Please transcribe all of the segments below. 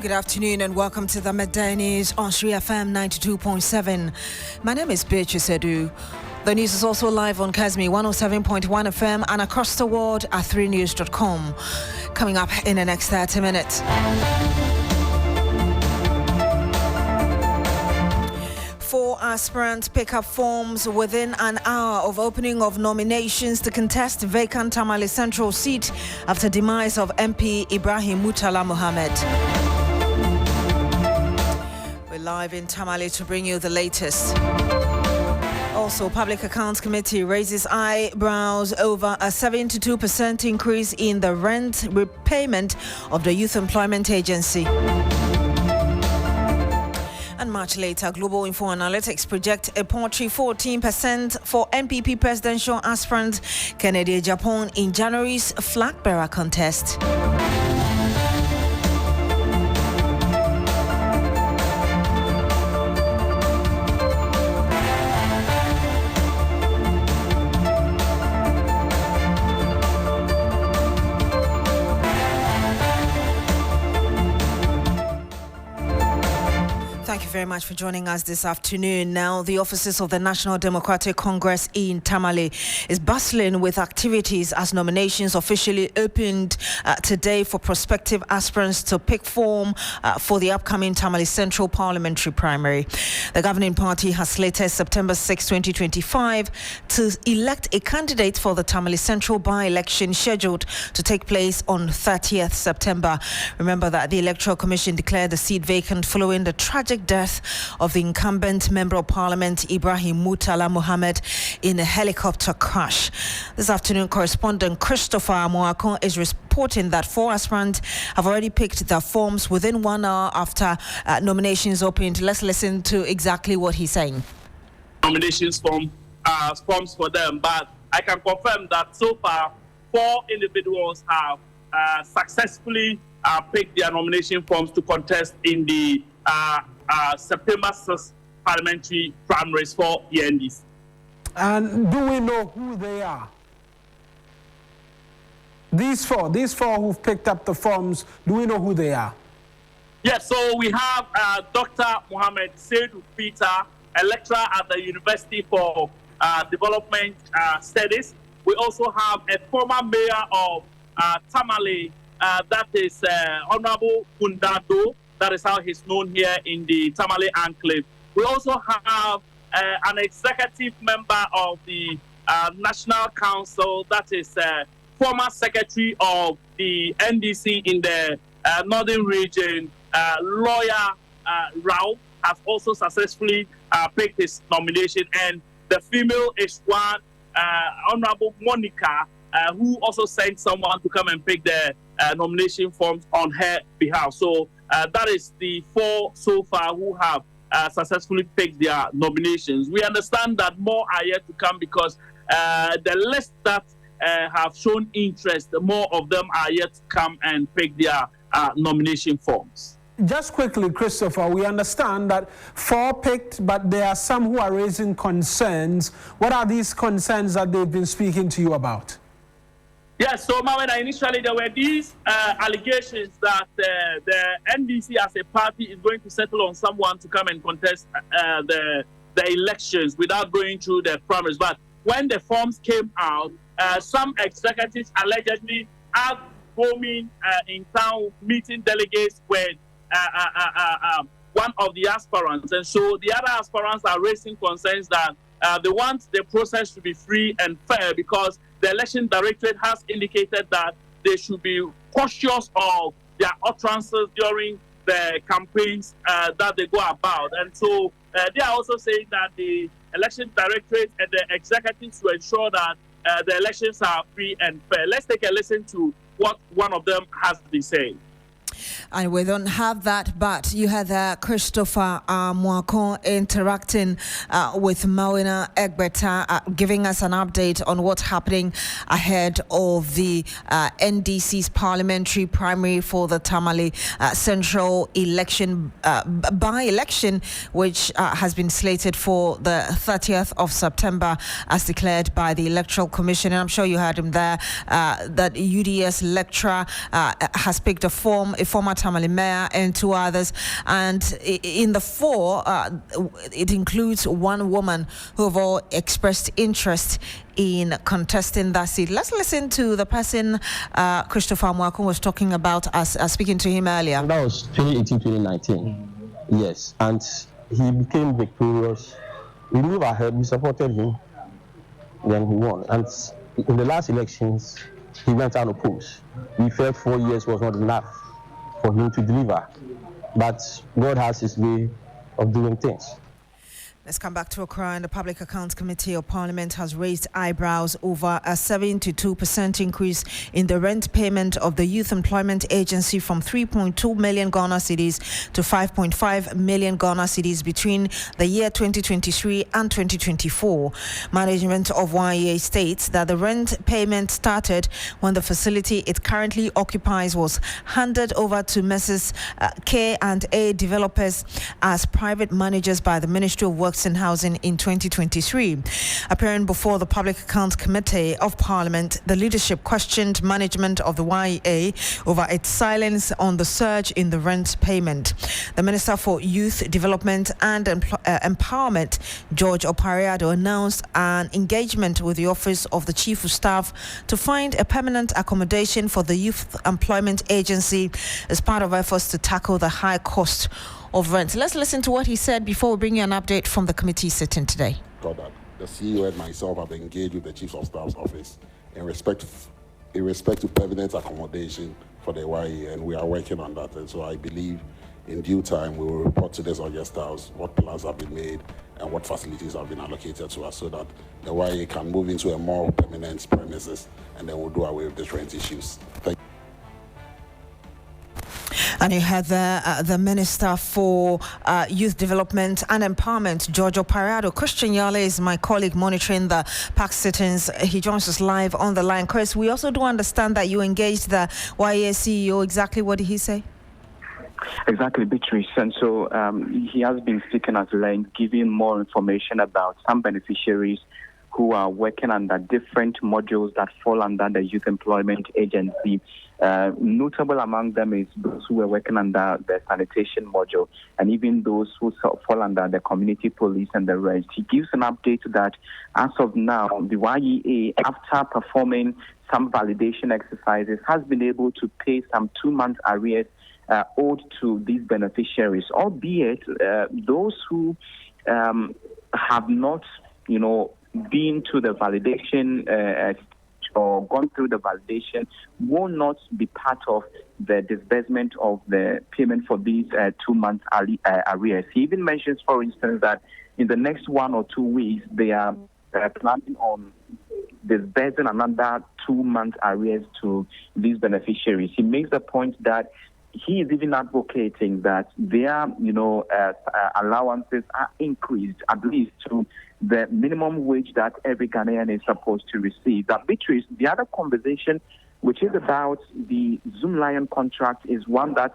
good afternoon and welcome to the Midday News on Sri FM 92.7. My name is Beatrice Edu. The news is also live on Kasmi 107.1 FM and across the world at 3news.com. Coming up in the next 30 minutes. Four aspirants pick up forms within an hour of opening of nominations to contest Vacant Tamale Central Seat after demise of MP Ibrahim Murtala Mohammed. We're live in Tamale to bring you the latest. Also, Public Accounts Committee raises eyebrows over a 72% increase in the rent repayment of the Youth Employment Agency. And much later, Global Info Analytics project a paltry 14% for NPP presidential aspirant Kennedy Japan in January's flag bearer contest. Thank you very much for joining us this afternoon. Now, the offices of the National Democratic Congress in Tamale is bustling with activities as nominations officially opened today for prospective aspirants to pick form for the upcoming Tamale Central Parliamentary primary. The governing party has slated September 6, 2025 to elect a candidate for the Tamale Central by-election scheduled to take place on 30th September. Remember that the Electoral Commission declared the seat vacant following the tragic death of the incumbent Member of Parliament Ibrahim Murtala Mohammed in a helicopter crash. This afternoon, correspondent Christopher Amoakon is reporting that four aspirants have already picked their forms within 1 hour after nominations opened. Let's listen to exactly what he's saying. Nominations forms for them, but I can confirm that so far 4 individuals have successfully picked their nomination forms to contest in the September 6th parliamentary primaries for the NDC. And do we know who they are? These four who've picked up the forms, do we know who they are? Yes, so we have Dr. Mohammed Peter, a lecturer at the University for Development Studies. We also have a former mayor of Tamale, that is Honorable Kundado. That is how he's known here in the Tamale Enclave. We also have an executive member of the National Council, that is former secretary of the NDC in the Northern Region, lawyer Rao, has also successfully picked his nomination. And the female is one, Honorable Monica, who also sent someone to come and pick the nomination forms on her behalf. So that is the 4 so far who have successfully picked their nominations. We understand that more are yet to come because the list that have shown interest, more of them are yet to come and pick their nomination forms. Just quickly, Christopher, we understand that 4 picked, but there are some who are raising concerns. What are these concerns that they've been speaking to you about? Yes, so Mawena, initially there were these allegations that the NDC as a party is going to settle on someone to come and contest the elections without going through the primaries. But when the forms came out, some executives allegedly are roaming in town meeting delegates with one of the aspirants. And so the other aspirants are raising concerns that they want the process to be free and fair because the election directorate has indicated that they should be cautious of their utterances during the campaigns that they go about. And so they are also saying that the election directorate and the executives will ensure that the elections are free and fair. Let's take a listen to what one of them has been saying. And we don't have that, but you had Christopher Mwakon interacting with Mawina Egbeta, giving us an update on what's happening ahead of the NDC's parliamentary primary for the Tamale Central election, by-election, which has been slated for the 30th of September, as declared by the Electoral Commission. And I'm sure you heard him there, that UDS lecturer has picked a form, a former Tamale mayor, and 2 others. And in the 4, it includes 1 woman who have all expressed interest in contesting that seat. Let's listen to the person Christopher Mwakun was talking about us speaking to him earlier. That was 2018-2019. Yes, and he became victorious. We moved ahead, we supported him, then he won. And in the last elections, he went unopposed. We felt 4 years was not enough for him to deliver. But God has his way of doing things. Let's come back to Accra. And the Public Accounts Committee of Parliament has raised eyebrows over a 72% increase in the rent payment of the Youth Employment Agency from 3.2 million Ghana cedis to 5.5 million Ghana cedis between the year 2023 and 2024. Management of YEA states that the rent payment started when the facility it currently occupies was handed over to Messrs. K&A developers as private managers by the Ministry of Works and Housing in 2023. Appearing before the Public Accounts Committee of Parliament, the leadership questioned management of the YEA over its silence on the surge in the rent payment. The Minister for Youth Development and Empowerment, George Opareado, announced an engagement with the Office of the Chief of Staff to find a permanent accommodation for the Youth Employment Agency as part of efforts to tackle the high cost of rent. Let's listen to what he said before we bring you an update from the committee sitting today. That the CEO and myself have engaged with the Chief of Staff's office in respect to permanent accommodation for the YE, and we are working on that. And so I believe in due time we will report to this August House what plans have been made and what facilities have been allocated to us so that the YE can move into a more permanent premises, and then we'll do away with the rent issues. Thank you. And you had the Minister for Youth Development and Empowerment, George Opareado. Christian Yale is my colleague monitoring the PAC sittings. He joins us live on the line. Chris, we also do understand that you engaged the YEA CEO. Exactly what did he say? Exactly, Beatrice. And so he has been speaking at length, giving more information about some beneficiaries who are working under different modules that fall under the Youth Employment Agency. Notable among them is those who are working under the sanitation module, and even those who fall under the community police and the rest. He gives an update that as of now, the YEA, after performing some validation exercises, has been able to pay some 2 months arrears owed to these beneficiaries, albeit those who have not, been to the validation or gone through the validation will not be part of the disbursement of the payment for these 2 months arrears. He even mentions, for instance, that in the next 1 or 2 weeks, they are planning on disbursing another 2 months arrears to these beneficiaries. He makes the point that he is even advocating that their, allowances are increased at least to the minimum wage that every Ghanaian is supposed to receive. That Beatrice, the other conversation, which is about the Zoom Lion contract, is one that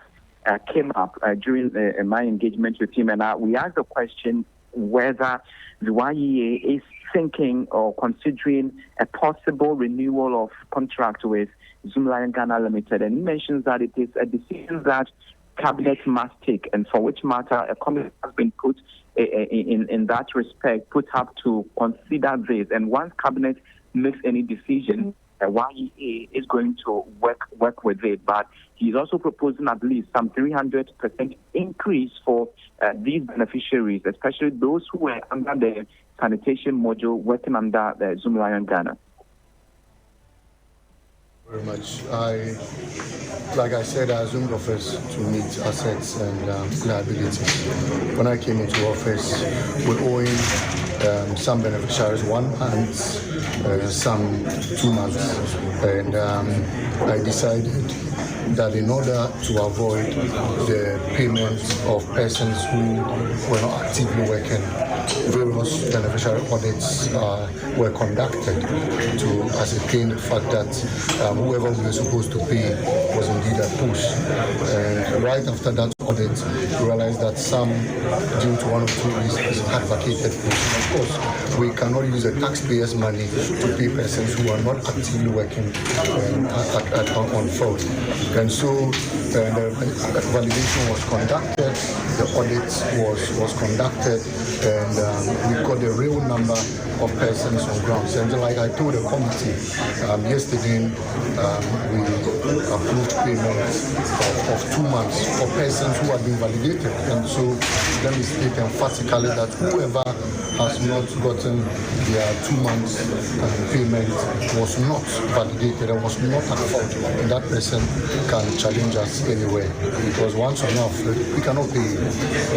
came up during my engagement with him, and we asked the question whether the YEA is thinking or considering a possible renewal of contract with Zoom Lion Ghana Limited, and he mentions that it is a decision that Cabinet must take, and for which matter a committee has been put in that respect, put up to consider this. And once Cabinet makes any decision, YEA is going to work with it. But he's also proposing at least some 300% increase for these beneficiaries, especially those who are under the sanitation module working under the Zoom Lion Ghana. Very much. Like I said, I assumed office to meet assets and liabilities. When I came into office, we're owing some beneficiaries 1 month, some 2 months, and I decided that in order to avoid the payment of persons who were not actively working, various beneficiary audits were conducted to ascertain the fact that whoever we were supposed to pay was indeed a push. And right after that audit, we realized that some, due to one or two reasons, had vacated posts. Of course, we cannot use the taxpayers' money to pay persons who are not actively working on fraud. And so the validation was conducted, the audit was conducted, and we got the real number of persons on grounds. And like I told the committee yesterday, we approved payments of 2 months for persons who have been validated. And so let me state emphatically that whoever has not gotten their 2 months payment was not validated and was not at fault, and that person can challenge us anywhere, because once enough we cannot pay,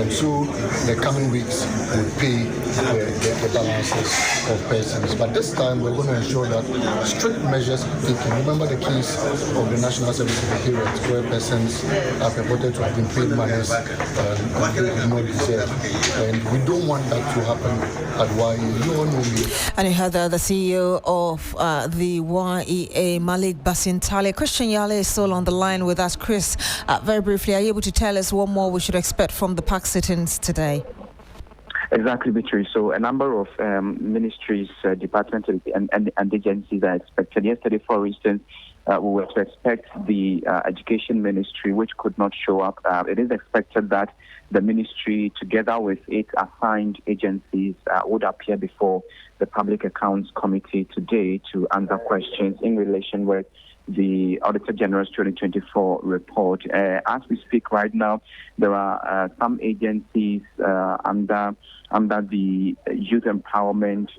and so the coming weeks we'll pay the balances of persons. But this time we're going to ensure that strict measures are taken. Remember the case of the National Service Secretariat, where persons are purported to have been paid monies and they did not deserve, and we don't want that to happen at YEA. You all know me. And you heard the CEO of the YEA, Vacant Tamale. Christian Yale is still on the line with us. Chris, very briefly, are you able to tell us what more we should expect from the PAC sittings today? Exactly, Beatrice. So a number of ministries, departments and agencies are expected. Yesterday, for instance, we were to expect the Education Ministry, which could not show up. It is expected that the ministry, together with 8 assigned agencies, would appear before the Public Accounts Committee today to answer questions in relation with the Auditor General's 2024 report. As we speak right now, there are some agencies under the Youth Empowerment,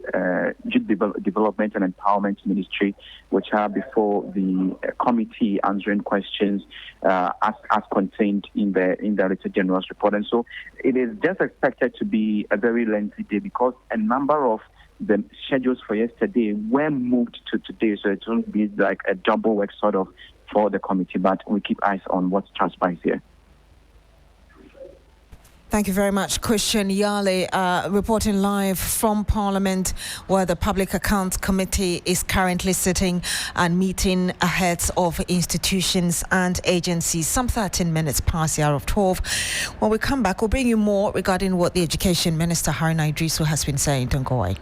Youth Development and Empowerment Ministry, which are before the committee answering questions as contained in the Auditor General's report. And so it is just expected to be a very lengthy day, because a number of the schedules for yesterday were moved to today, so it won't be like a double work sort of for the committee, but we keep eyes on what transpires here. Thank you very much, Christian Yale, reporting live from Parliament, where the Public Accounts Committee is currently sitting and meeting heads of institutions and agencies. Some 13 minutes past the hour of 12. When we come back, we'll bring you more regarding what the Education Minister, Haruna Iddrisu, has been saying. Don't go away.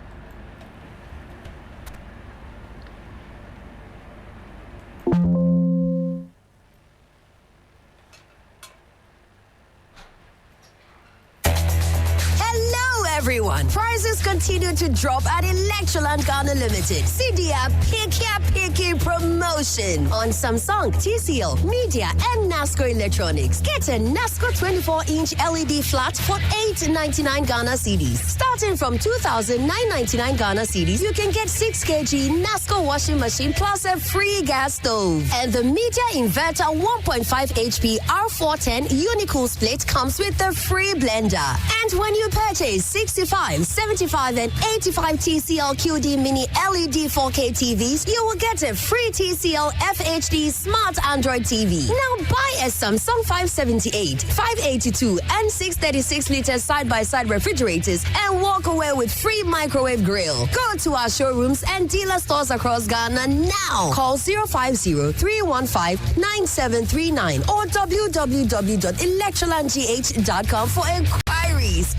Everyone, prices continue to drop at Electroland Ghana Limited. CDA Picky promotion on Samsung, TCL, Media, and NASCO Electronics. Get a NASCO 24-inch LED flat for $899 Ghana cedis. Starting from 2,999 Ghana cedis, you can get 6 kg NASCO washing machine plus a free gas stove. And the Media Inverter 1.5 HP R410 Unicool split comes with a free blender. And when you purchase 65, 75, and 85 TCL QD Mini LED 4K TVs, you will get a free TCL FHD Smart Android TV. Now buy a Samsung 578, 582, and 636-liter side-by-side refrigerators and walk away with free microwave grill. Go to our showrooms and dealer stores across Ghana now. Call 050-315-9739 or www.electrolandgh.com for inquiries.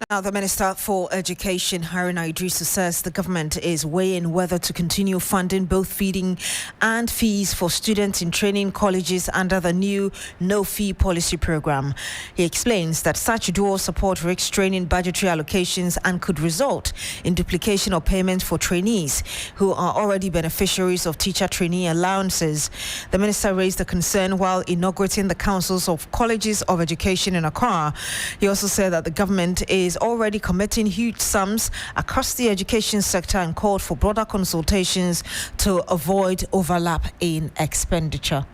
Now, the Minister for Education, Haruna Iddrisu, says the government is weighing whether to continue funding both feeding and fees for students in training colleges under the new no-fee policy program. He explains that such dual support risks training budgetary allocations and could result in duplication of payments for trainees who are already beneficiaries of teacher trainee allowances. The minister raised the concern while inaugurating the Councils of Colleges of Education in Accra. He also said that the government is already committing huge sums across the education sector and called for broader consultations to avoid overlap in expenditure.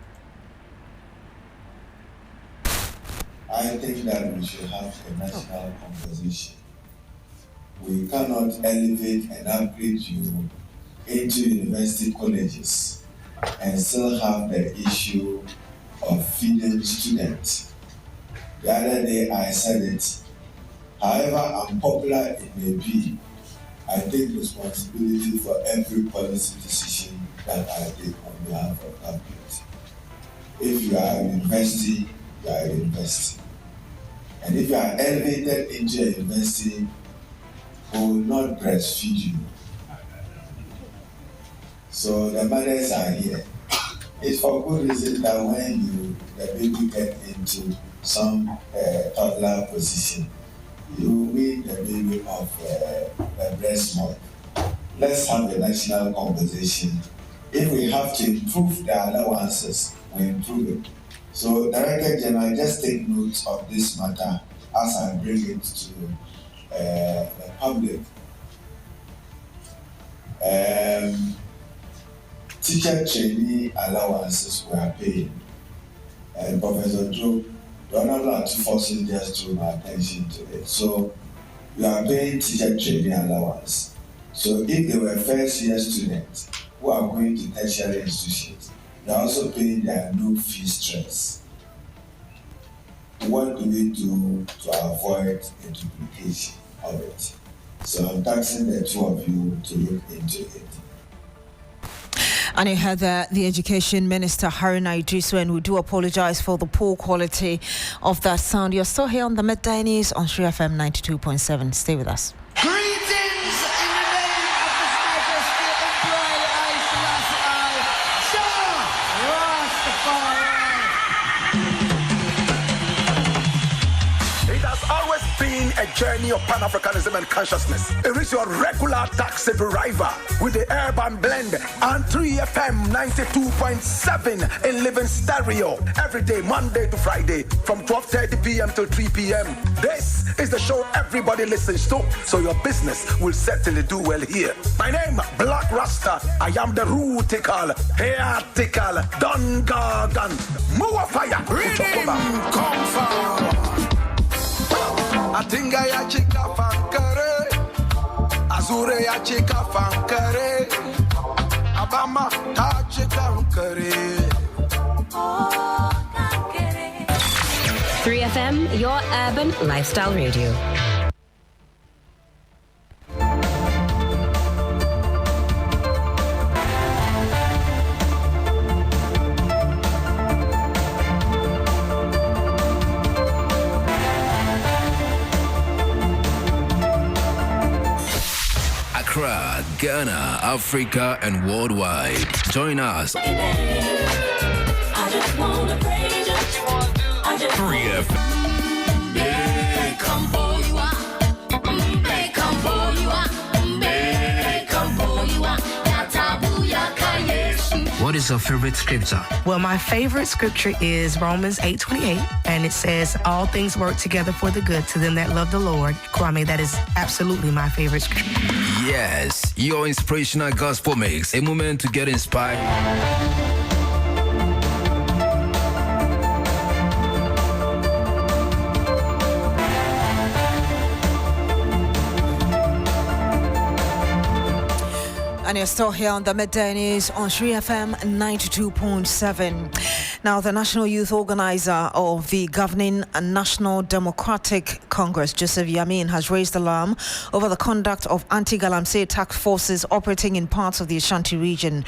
I think that we should have a national conversation. We cannot elevate and upgrade you into university colleges and still have the issue of feeding students. The other day I said it. However unpopular it may be, I take responsibility for every policy decision that I take on behalf of government. If you are in university, you are in university. And if you are elevated into a university, we will not breastfeed you. So the mothers are here. It's for good reason that when the baby get into some toddler position, you wean the baby of the breast milk. Let's have a national conversation. If we have to improve the allowances, we improve it. So, Director General, just take note of this matter as I bring it to the public. Teacher trainee allowances we are paying. Professor Joe, the Honorable Forces just drew my attention to it. So, we are paying teacher trainee allowance. So, if they were first year students who are going to tertiary institutions, they are also paying their no fee stress. What do we do to avoid the duplication of it? So I'm taxing the two of you to look into it. And you heard the Education Minister, Haruna Idrisu, and we do apologize for the poor quality of that sound. You're still here on the Midday News on Shri FM 92.7. Stay with us. A journey of Pan-Africanism and consciousness. It is your regular taxi driver with the urban blend and 3FM 92.7 in living stereo every day, Monday to Friday from 12:30 p.m. till 3 p.m. This is the show everybody listens to, so your business will certainly do well here. My name, Black Rasta. I am the rootical, hairtical, Don Gargan, Mua Fire, Atinga ya chika fankare, Azure ya chika fankare, Abama ta chika fankare. 3FM, your urban lifestyle radio. Accra, Ghana, Africa, and worldwide. Join us. 3FM. What is your favorite scripture? Well, my favorite scripture is Romans 8:28, and it says, all things work together for the good to them that love the Lord. Kwame, that is absolutely my favorite scripture. Yes, your inspirational gospel mix. A moment to get inspired. And you're still here on the Midday News on Shri FM 92.7. Now, the National Youth Organizer of the governing National Democratic Congress, Joseph Yamin, has raised alarm over the conduct of anti-Galamsey task forces operating in parts of the Ashanti region.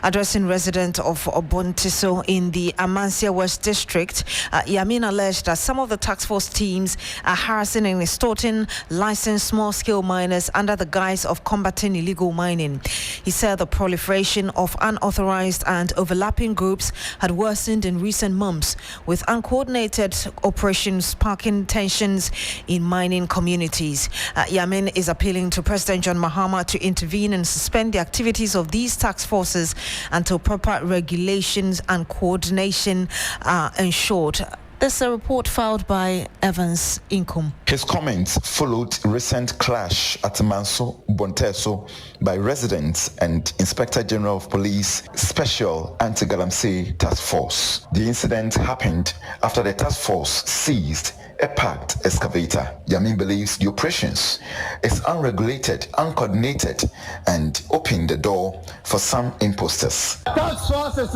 Addressing residents of Obontiso in the Amansia West District, Yamin alleged that some of the task force teams are harassing and extorting licensed small-scale miners under the guise of combating illegal mining. He said the proliferation of unauthorized and overlapping groups had worsened in recent months, with uncoordinated operations sparking tensions in mining communities. Yamin is appealing to President John Mahama to intervene and suspend the activities of these task forces until proper regulations and coordination are ensured. This is a report filed by Evans Inkum. His comments followed recent clash at Manso Bonteso by residents and Inspector General of Police Special Anti-Galamsey Task Force. The incident happened after the task force seized a packed excavator. Yamin believes the operations is unregulated, uncoordinated, and opened the door for some imposters. Task forces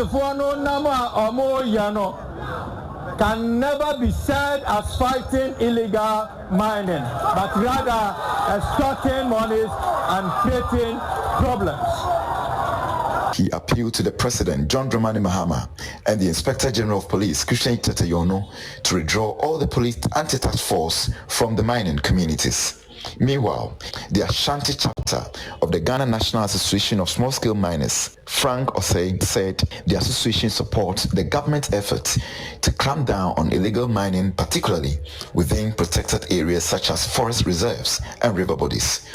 can never be said as fighting illegal mining, but rather extorting monies and creating problems. He appealed to the President, John Dramani Mahama, and the Inspector General of Police, Christian Tetayono, to withdraw all the police anti-tax force from the mining communities. Meanwhile, the Ashanti chapter of the Ghana National Association of Small-Scale Miners, Frank Osei, said the association supports the government's effort to clamp down on illegal mining, particularly within protected areas such as forest reserves and river bodies.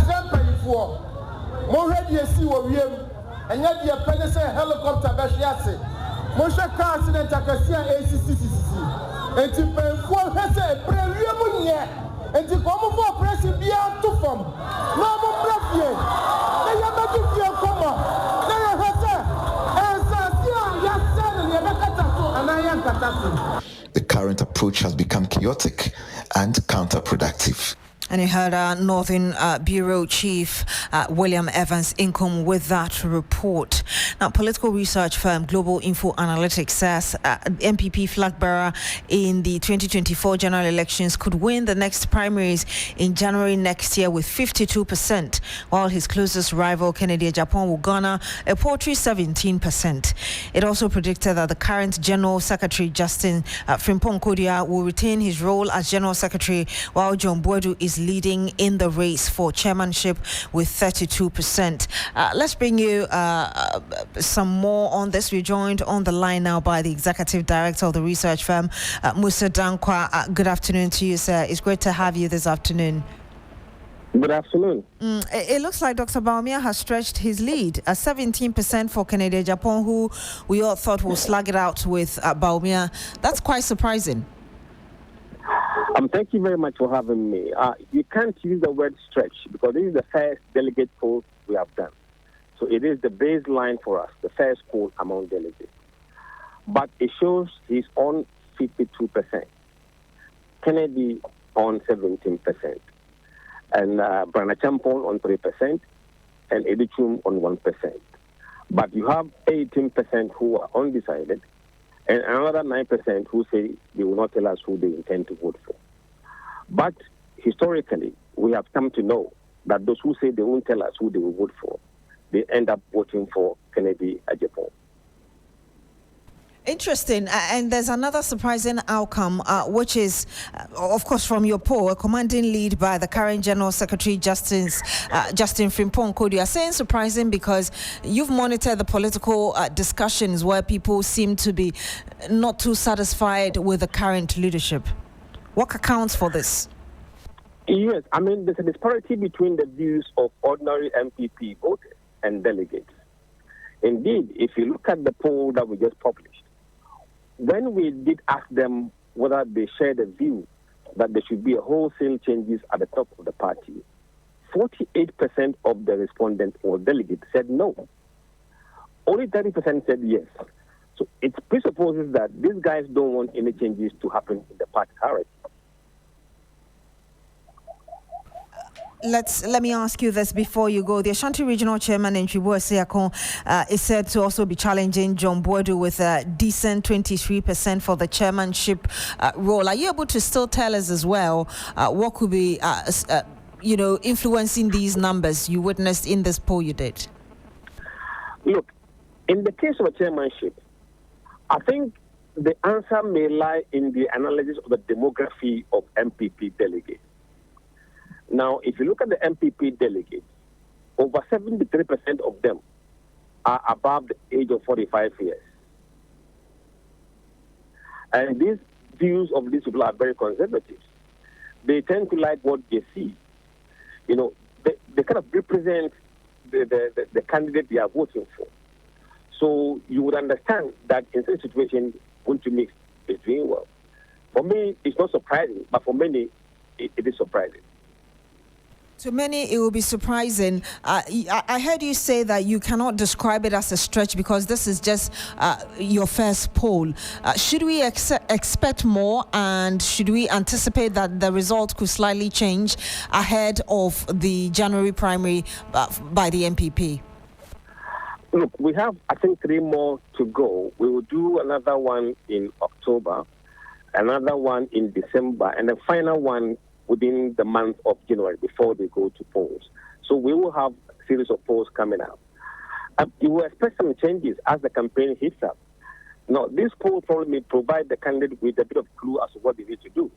The current approach has become chaotic and counterproductive. And you heard Northern Bureau Chief William Evans Income with that report. Now, political research firm Global Info Analytics says MPP flag bearer in the 2024 general elections could win the next primaries in January next year with 52%, while his closest rival, Kennedy Japan, will garner a paltry 17%. It also predicted that the current General Secretary, Justin Frimpong Kodia, will retain his role as General Secretary, while John Boadu is leading in the race for chairmanship with 32%. Let's bring you some more on this. We're joined on the line now by the Executive Director of the research firm, Musa Dankwa. Good afternoon to you, sir. It's great to have you this afternoon. Good afternoon. It looks like Dr. Baumia has stretched his lead. 17% for Kennedy Japan, who we all thought will slug it out with Baumia. That's quite surprising. Thank you very much for having me. You can't use the word stretch because this is the first delegate poll we have done. So it is the baseline for us, the first poll among delegates. But it shows he's on 52%, Kennedy on 17%, and Brana Champon on 3%, and Edichum on 1%. But you have 18% who are undecided, and another 9% who say they will not tell us who they intend to vote for. But historically, we have come to know that those who say they won't tell us who they will vote for, they end up voting for Kennedy Agyapong. Interesting. And there's another surprising outcome, which is, of course, from your poll, a commanding lead by the current General Secretary, Justin Frimpong Kodia. Saying surprising because you've monitored the political discussions where people seem to be not too satisfied with the current leadership. What accounts for this? Yes, I mean, there's a disparity between the views of ordinary MPP voters and delegates. Indeed, if you look at the poll that we just published, when we did ask them whether they share the view that there should be a wholesale changes at the top of the party, 48% of the respondents or delegates said no. Only 30% said yes. So it presupposes that these guys don't want any changes to happen in the party hierarchy. Let me ask you this before you go. The Ashanti Regional Chairman Ntribu Esiakon is said to also be challenging John Boadu with a decent 23% for the chairmanship role. Are you able to still tell us as well what could be, influencing these numbers you witnessed in this poll you did? Look, in the case of a chairmanship, I think the answer may lie in the analysis of the demography of MPP delegates. Now, if you look at the MPP delegates, over 73% of them are above the age of 45 years. And these views of these people are very conservative. They tend to like what they see. You know, they kind of represent the candidate they are voting for. So you would understand that in such a situation, going to mix is doing well. For me, it's not surprising, but for many, it is surprising. To many, it will be surprising. I heard you say that you cannot describe it as a stretch because this is just your first poll. Should we expect more, and should we anticipate that the result could slightly change ahead of the January primary by the MPP? Look, we have, I think, 3 more to go. We will do another one in October, another one in December, and the final one within the month of January before they go to polls. So we will have a series of polls coming out. You will expect some changes as the campaign heats up. Now, this poll probably may provide the candidate with a bit of clue as to what they need to do.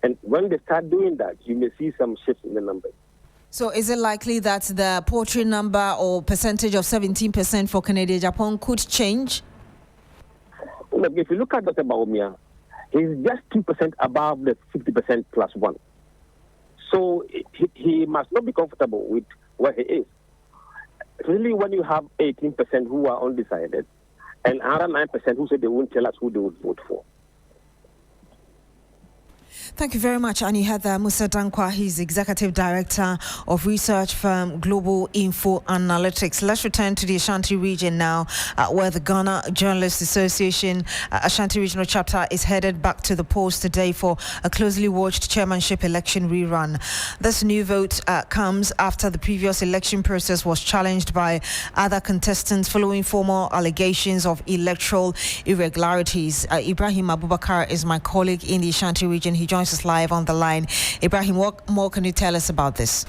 And when they start doing that, you may see some shifts in the numbers. So is it likely that the poultry number or percentage of 17% for Kennedy Agyapong could change? Look, if you look at Dr. Bawumia, he's just 2% above the 50% plus one. So he must not be comfortable with where he is. Really, when you have 18% who are undecided and another 9% who say they won't tell us who they would vote for. Thank you very much. And you had Musa Dankwa, he's Executive Director of research firm Global Info Analytics. Let's return to the Ashanti region now, where the Ghana Journalists Association Ashanti Regional Chapter is headed back to the polls today for a closely watched chairmanship election rerun. This new vote comes after the previous election process was challenged by other contestants following formal allegations of electoral irregularities. Ibrahim Abubakar is my colleague in the Ashanti region. He joins us live on the line. Ibrahim, what more can you tell us about this?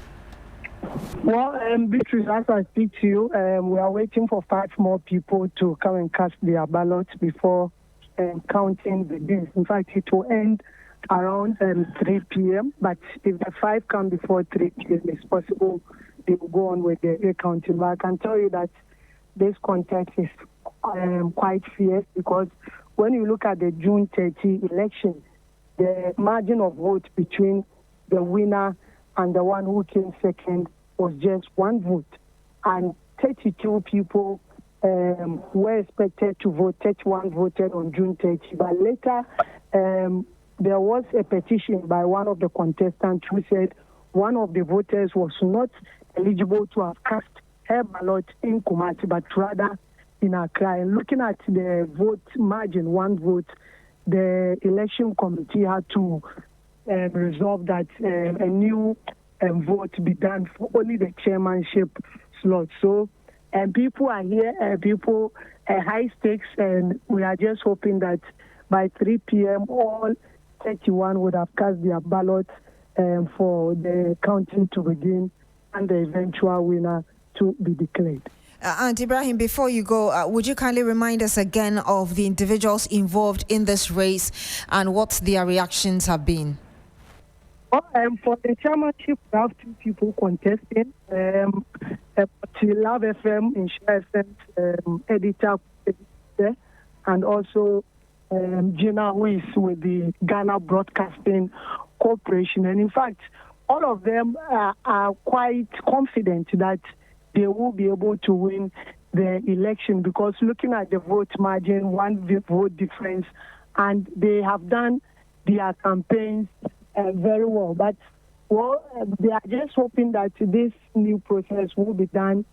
Well, Beatrice, as I speak to you, we are waiting for 5 more people to come and cast their ballots before counting the days. In fact, it will end around 3 p.m., but if the 5 come before 3 p.m., it's possible they will go on with the counting. But I can tell you that this contest is quite fierce, because when you look at the June 30 election, the margin of vote between the winner and the one who came second was just 1 vote. And 32 people were expected to vote. 31 voted on June 30. But later, there was a petition by one of the contestants who said one of the voters was not eligible to have cast her ballot in Kumasi, but rather in Accra. And looking at the vote margin, 1 vote, the election committee had to resolve that a new vote be done for only the chairmanship slot. So, people are here, people high stakes, and we are just hoping that by 3 p.m. all 31 would have cast their ballots for the counting to begin and the eventual winner to be declared. And Ibrahim, before you go, would you kindly remind us again of the individuals involved in this race and what their reactions have been? Well, for the chairmanship, we have 2 people contesting. Love FM, Insure FM, editor, and also Gina, who is with the Ghana Broadcasting Corporation. And in fact, all of them are quite confident that they will be able to win the election, because looking at the vote margin, 1 vote difference, and they have done their campaigns very well. But, well, they are just hoping that this new process will be done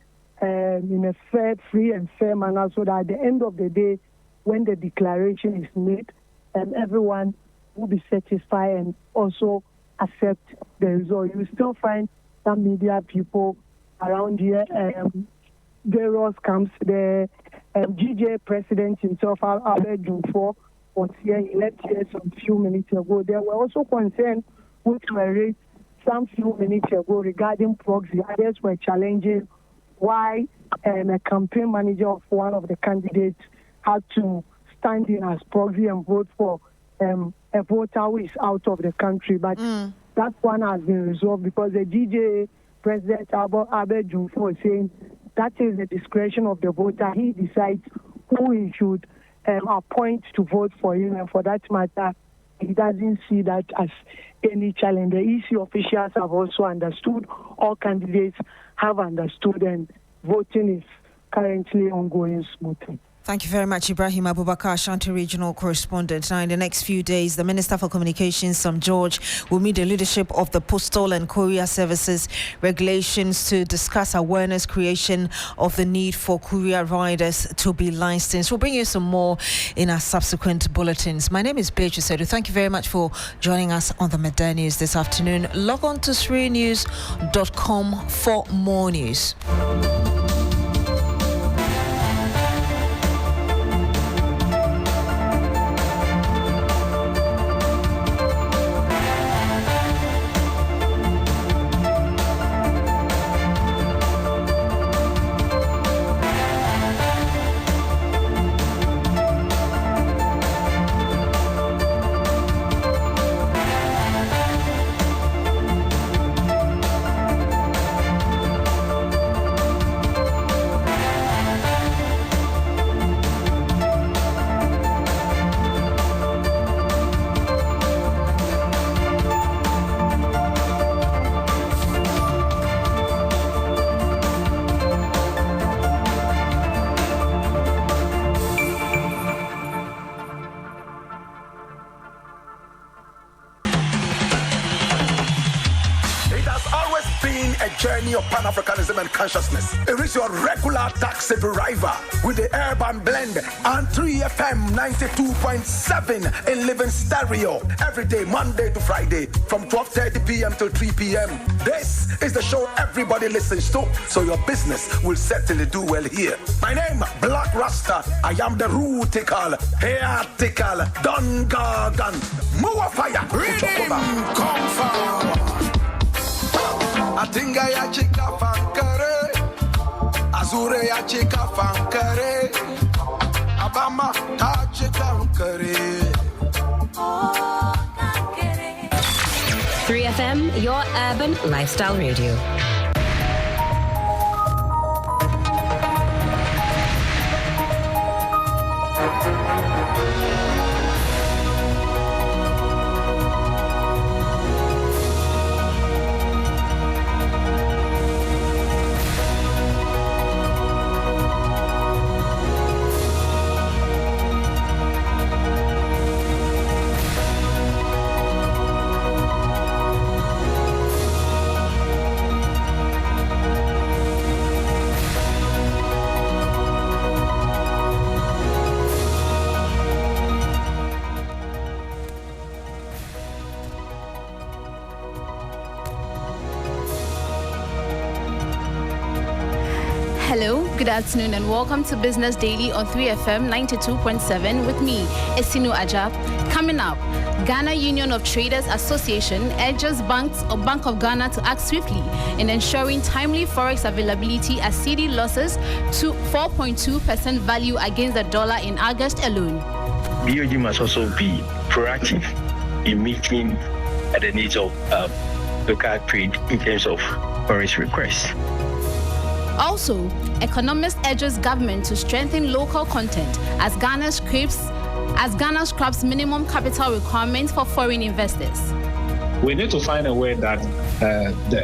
in a fair, free and fair manner, so that at the end of the day, when the declaration is made, everyone will be satisfied and also accept the result. You still find some media people around here, various camps. The GJ president himself, Albert Jumfo, was here. He left here some few minutes ago. There were also concerns which were raised some few minutes ago regarding proxy. Others were challenging why a campaign manager of one of the candidates had to stand in as proxy and vote for a voter who is out of the country. But that one has been resolved, because the GJ President Albert Jumfo is saying that is the discretion of the voter. He decides who he should appoint to vote for him, and for that matter, he doesn't see that as any challenge. The EC officials have also understood, all candidates have understood, and voting is currently ongoing smoothly. Thank you very much, Ibrahim Abubakar, Ashanti Regional Correspondent. Now, in the next few days, the Minister for Communications, Sam George, will meet the leadership of the Postal and Courier Services regulations to discuss awareness creation of the need for courier riders to be licensed. We'll bring you some more in our subsequent bulletins. My name is Beatrice Edu. Thank you very much for joining us on the Midday News this afternoon. Log on to SriNews.com for more news. Begin a journey of Pan-Africanism and consciousness. It is your regular taxi driver with the urban blend and 3FM 92.7 in living stereo every day, Monday to Friday, from 12:30 p.m. till 3 p.m. This is the show everybody listens to, so your business will certainly do well here. My name, Black Rasta. I am the rootical, hairtical, Don Gargan, Mua Fire, come forward. I think I chika fankare, Azure ya chika fankare, Abama ta chika fankare. 3FM, your urban lifestyle radio. Hello, good afternoon, and welcome to Business Daily on 3FM 92.7 with me, Esinu Ajab. Coming up, Ghana Union of Traders Association urges Bank of Ghana to act swiftly in ensuring timely forex availability as cedi losses to 4.2% value against the dollar in August alone. BOG must also be proactive in meeting the needs of local trade in terms of forex requests. Also, economist urges government to strengthen local content as Ghana scraps minimum capital requirements for foreign investors. We need to find a way that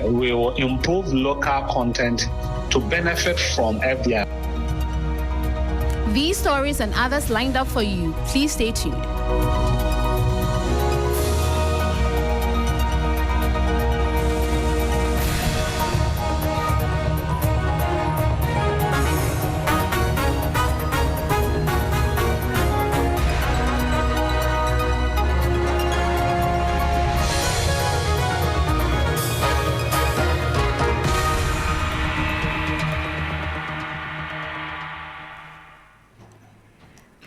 we will improve local content to benefit from FDI. These stories and others lined up for you. Please stay tuned.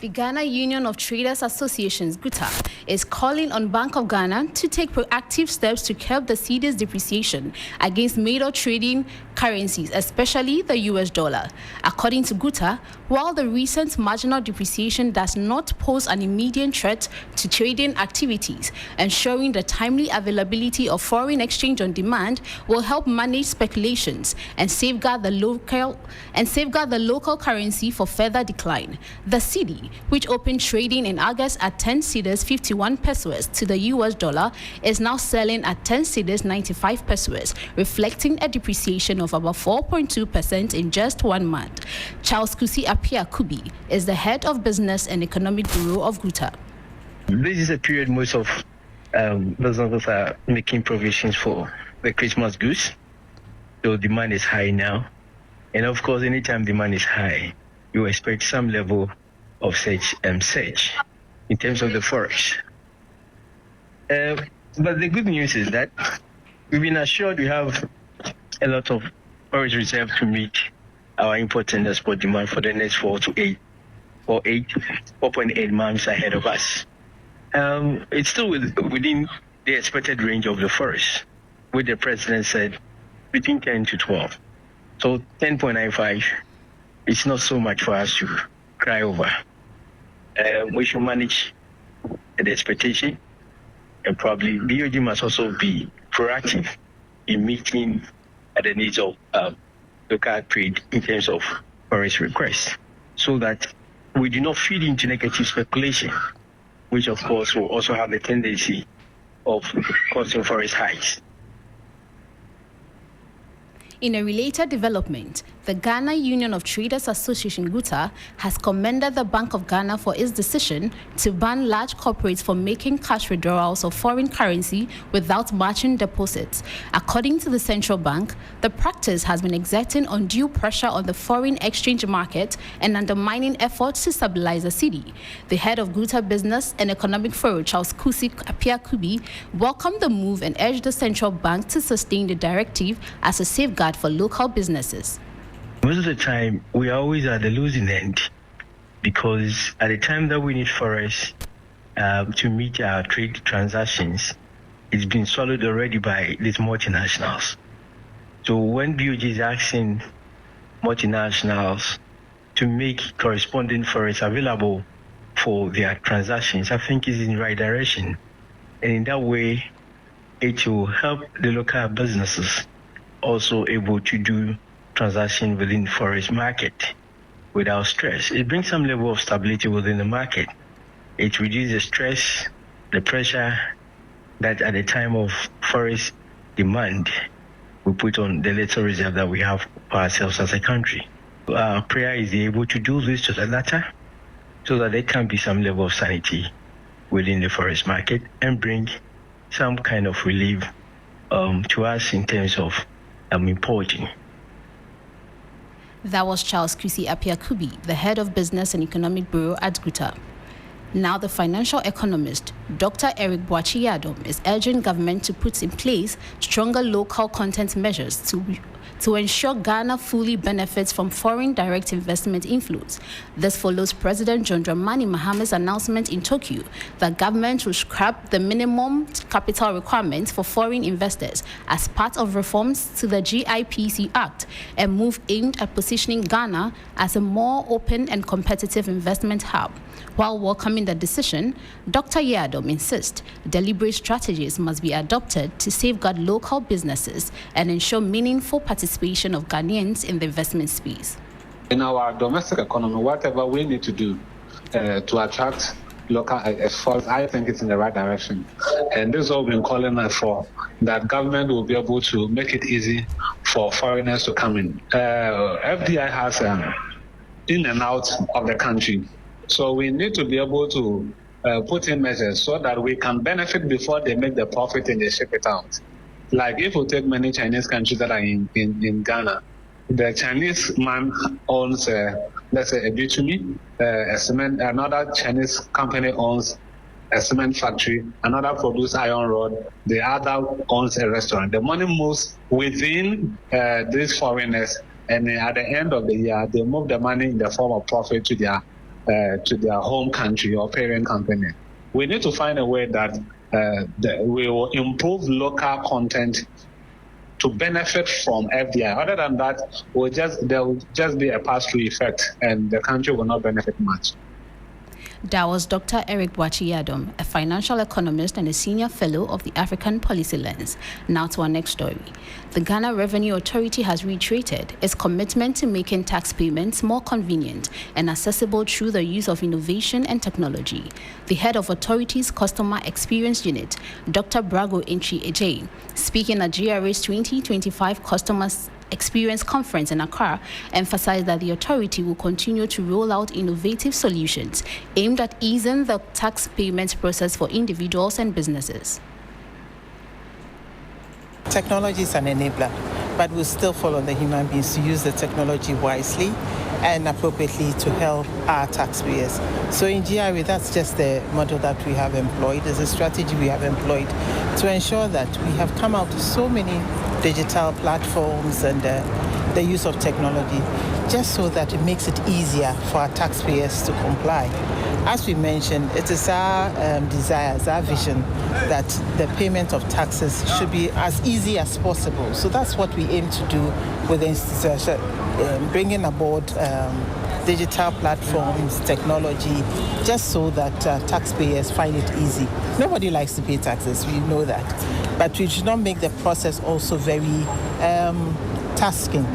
The Ghana Union of Traders Associations, GUTA, is calling on Bank of Ghana to take proactive steps to curb the cedi's depreciation against major trading currencies, especially the US dollar. According to GUTA, while the recent marginal depreciation does not pose an immediate threat to trading activities, ensuring the timely availability of foreign exchange on demand will help manage speculations and safeguard the local currency for further decline. The cedi, which opened trading in August at 10 cedis 51 pesos to the US dollar, is now selling at 10 cedis 95 pesos, reflecting a depreciation of about 4.2% in just 1 month. Charles Kusi Apia Kubi is the head of Business and Economic Bureau of GUTA. This is a period most of businesses are making provisions for the Christmas goods. So demand is high now. And of course, anytime demand is high, you expect some level of surge in terms of the forex. But the good news is that we've been assured we have a lot of forex reserve to meet our import and export demand for the next 4.8 months ahead of us. It's still within the expected range of the forex, which the president said between 10 to 12. So 10.95, it's not so much for us to cry over. We should manage the expectation, and probably BOG must also be proactive in meeting the needs of local trade in terms of forex requests, so that we do not feed into negative speculation, which of course will also have a tendency of causing forex highs. In a related development, the Ghana Union of Traders Association GUTA has commended the Bank of Ghana for its decision to ban large corporates from making cash withdrawals of foreign currency without matching deposits. According to the central bank, the practice has been exerting undue pressure on the foreign exchange market and undermining efforts to stabilize the cedi. The head of GUTA Business and Economic Forum, Charles Kusi Appiah-Kubi, welcomed the move and urged the central bank to sustain the directive as a safeguard for local businesses. Most of the time, we are always at the losing end because at the time that we need forex to meet our trade transactions, it's been swallowed already by these multinationals. So when BOG is asking multinationals to make corresponding forex available for their transactions, I think it's in the right direction. And in that way, it will help the local businesses also able to do transaction within the forex market without stress. It brings some level of stability within the market. It reduces the stress, the pressure that at the time of forex demand we put on the little reserve that we have for ourselves as a country. Our prayer is able to do this to the latter so that there can be some level of sanity within the forex market and bring some kind of relief to us in terms of importing. That was Charles Kusi Appiah-Kubi, the head of Business and Economic Bureau at GUTA. Now, the financial economist, Dr. Eric Boakye-Yadom, is urging government to put in place stronger local content measures to ensure Ghana fully benefits from foreign direct investment inflows. This follows President John Dramani Mahamed's announcement in Tokyo that government will scrap the minimum capital requirements for foreign investors as part of reforms to the GIPC Act, a move aimed at positioning Ghana as a more open and competitive investment hub. While welcoming the decision, Dr. Yadom insists deliberate strategies must be adopted to safeguard local businesses and ensure meaningful participation of Ghanaians in the investment space. In our domestic economy, whatever we need to do to attract local efforts, I think it's in the right direction. And this is what we've been calling for, that government will be able to make it easy for foreigners to come in. FDI has in and out of the country. So we need to be able to put in measures so that we can benefit before they make the profit and they ship it out. Like if we take many Chinese countries that are in Ghana, the Chinese man owns, let's say, a bitumen, a cement, another Chinese company owns a cement factory, another produces iron rod, the other owns a restaurant. The money moves within these foreigners, and at the end of the year, they move the money in the form of profit to their home country or parent company. We need to find a way that we will improve local content to benefit from FDI. Other than that, there will just be a pass-through effect, and the country will not benefit much. That was Dr. Eric Boakye-Yadom, a financial economist and a senior fellow of the African Policy Lens. Now to our next story. The Ghana Revenue Authority has reiterated its commitment to making tax payments more convenient and accessible through the use of innovation and technology. The head of authority's Customer Experience Unit, Dr. Brago Ntwi-Ejay, speaking at GRA's 2025 Customers Experience Conference in Accra, emphasized that the authority will continue to roll out innovative solutions aimed at easing the tax payment process for individuals and businesses. Technology is an enabler, but we'll still follow the human beings to use the technology wisely and appropriately to help our taxpayers. So in GRA, that's just the model that we have employed. There's a strategy we have employed to ensure that we have come out with so many digital platforms and the use of technology, just so that it makes it easier for our taxpayers to comply. As we mentioned, it is our desire, our vision, that the payment of taxes should be as easy as possible. So that's what we aim to do with the institution, bringing aboard digital platforms, technology, just so that taxpayers find it easy. Nobody likes to pay taxes, we know that. But we should not make the process also very tasking.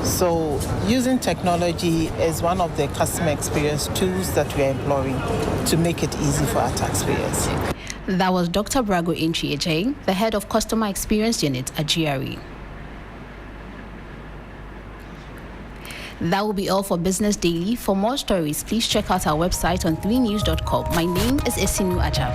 So using technology is one of the customer experience tools that we are employing to make it easy for our taxpayers. That was Dr. Brago Ntwi-Ejay, the head of Customer Experience Unit at GRA. That will be all for Business Daily. For more stories, please check out our website on 3news.com. My name is Esinu Ajab.